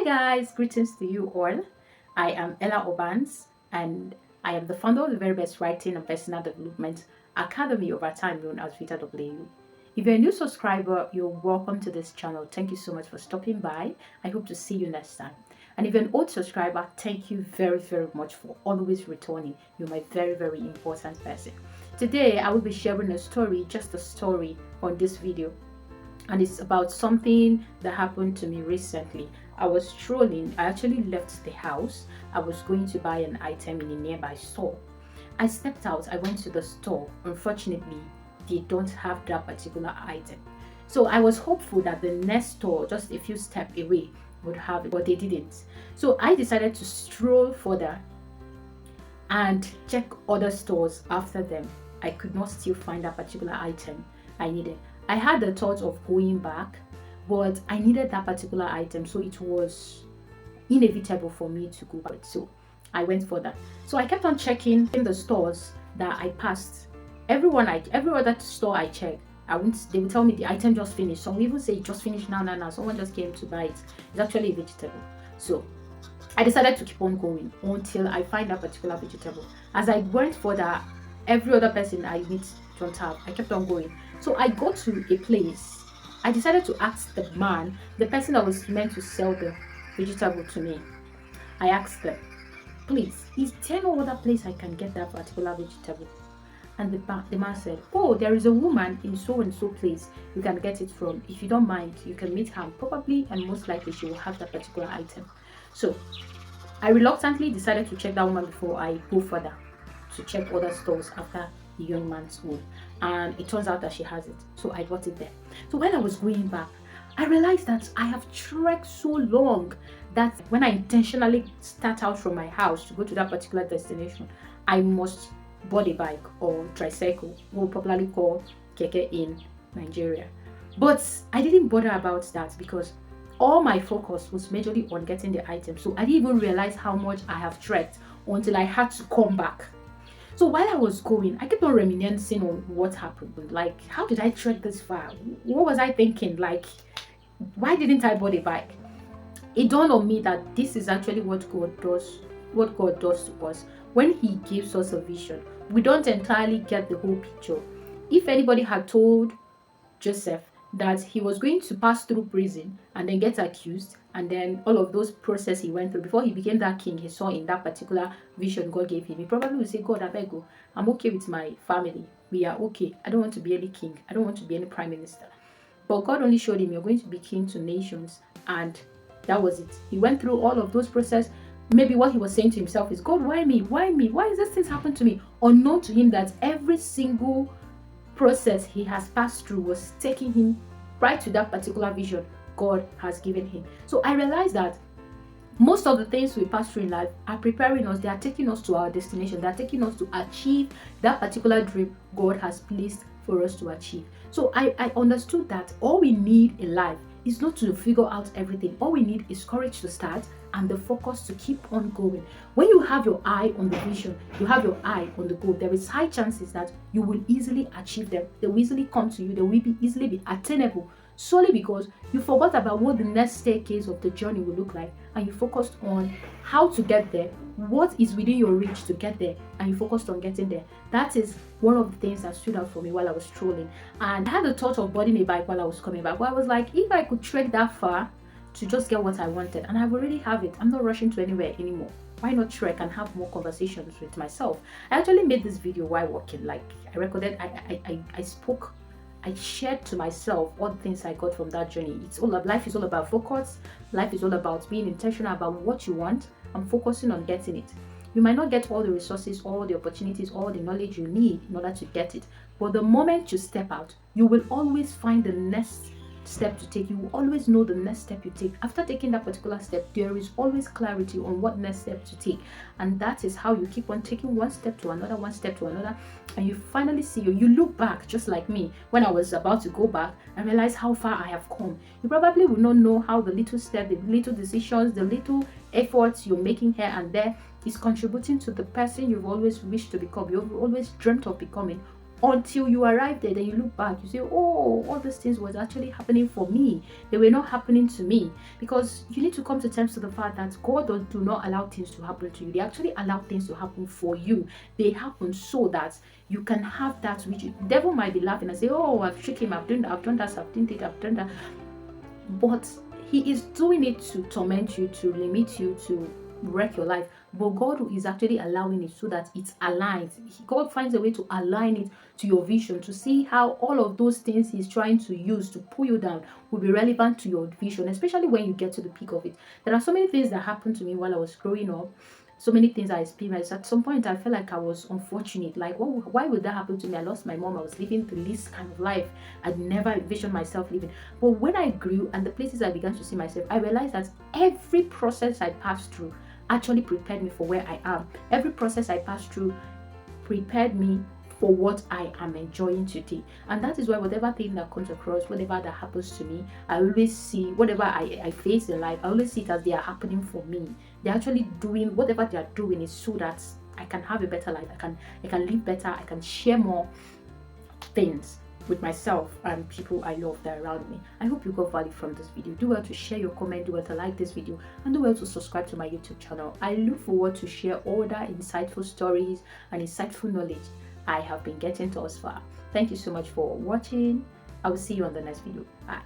Hi guys, greetings to you all. I am Ella Obans and I am the founder of the very best writing and personal development academy over time known as Vita W. If you're a new subscriber, you're welcome to this channel. Thank you so much for stopping by. I hope to see you next time. And if you're an old subscriber, thank you very much for always returning. You're my very important person. Today, I will be sharing a story, just a story on this video, and it's about something that happened to me recently. I was strolling. I actually left the house. I was going to buy an item in a nearby store. I stepped out. I went to the store. Unfortunately, they don't have that particular item. So I was hopeful that the next store, just a few steps away, would have it, but they didn't. So I decided to stroll further and check other stores after them. I could not still find that particular item I needed. I had the thought of going back, but I needed that particular item, so it was inevitable for me to go back. So I went for that. So I kept on checking in the stores that I passed. Every other store I checked, they would tell me the item just finished. Some even say it just finished now. Someone just came to buy it. It's actually a vegetable. So I decided to keep on going until I find that particular vegetable. As I went further, every other person I meet don't have. I kept on going. So I got to a place. I decided to ask the man, the person that was meant to sell the vegetable to me. I asked them, please, is there no other place I can get that particular vegetable? And the man said, oh, there is a woman in so and so place you can get it from. If you don't mind, you can meet her. Probably and most likely she will have that particular item. So I reluctantly decided to check that woman before I go further to check other stores after the young man's own, and it turns out that she has it. So I got it there. So when I was going back, I realized that I have trekked so long that when I intentionally start out from my house to go to that particular destination, I must board a bike or tricycle, what we popularly call keke in Nigeria. But I didn't bother about that because all my focus was majorly on getting the item. So I didn't even realize how much I have trekked until I had to come back. So while I was going, I kept on reminiscing on what happened. Like, how did I trek this far? What was I thinking? Like, why didn't I board a bike? It dawned on me that this is actually what God does to us. When He gives us a vision, we don't entirely get the whole picture. If anybody had told Joseph that he was going to pass through prison and then get accused, and then all of those process he went through before he became that king he saw in that particular vision God gave him, he probably would say, God, abeg, I'm okay with my family. We are okay. I don't want to be any king. I don't want to be any prime minister. But God only showed him, you're going to be king to nations, and that was it. He went through all of those process. Maybe what he was saying to himself is, God, why me? Why me? Why is this thing happen to me? Unknown to him that every single process he has passed through was taking him right to that particular vision God has given him. So I realized that most of the things we pass through in life are preparing us. They are taking us to our destination. They are taking us to achieve that particular dream God has placed for us to achieve. So I understood that all we need in life is not to figure out everything. All we need is courage to start and the focus to keep on going. When you have your eye on the vision, you have your eye on the goal, there is high chances that you will easily achieve them. They will easily come to you. They will easily be attainable, solely because you forgot about what the next staircase of the journey will look like, and you focused on how to get there, what is within your reach to get there, and you focused on getting there. That is one of the things that stood out for me while I was strolling. And I had the thought of boarding a bike while I was coming back, but I was like, if I could trek that far to just get what I wanted, and I already have it, I'm not rushing to anywhere anymore. Why not trek and have more conversations with myself? I actually made this video while walking. Like, I recorded, I spoke, I shared to myself all the things I got from that journey. Life is all about focus. Life is all about being intentional about what you want and focusing on getting it. You might not get all the resources, all the opportunities, all the knowledge you need in order to get it, but the moment you step out, you will always find the next step to take. You will always know the next step you take. After taking that particular step, there is always clarity on what next step to take, and that is how you keep on taking one step to another, and you finally see you look back, just like me. When I was about to go back, I realized how far I have come. You probably will not know how the little step, the little decisions, the little efforts you're making here and there is contributing to the person you've always wished to become, you've always dreamt of becoming, until you arrive there. Then you look back, you say, oh, all these things was actually happening for me. They were not happening to me. Because you need to come to terms with the fact that God do not allow things to happen to you. They actually allow things to happen for you. They happen so that you can have that which the devil might be laughing and say, oh, I've tricked him, I've done that, I've done that, I've done that. But he is doing it to torment you, to limit you, to wreck your life. But God is actually allowing it so that it aligns. God finds a way to align it to your vision, to see how all of those things he's trying to use to pull you down will be relevant to your vision, especially when you get to the peak of it. There are so many things that happened to me while I was growing up, so many things I experienced. At some point, I felt like I was unfortunate. Like, why would that happen to me? I lost my mom. I was living the least kind of life I'd never envisioned myself living. But when I grew and the places I began to see myself, I realized that every process I passed through actually prepared me for where I am. Every process I passed through prepared me for what I am enjoying today. And that is why whatever thing that comes across, whatever that happens to me, I always see whatever I face in life, I always see it as they are happening for me. They're actually doing whatever they are doing is so that I can have a better life. I can live better, I can share more things with myself and people I love that are around me. I hope you got value from this video. Do well to share your comment, do well to like this video, and do well to subscribe to my YouTube channel. I look forward to share all the insightful stories and insightful knowledge I have been getting thus far. Thank you so much for watching. I will see you on the next video. Bye.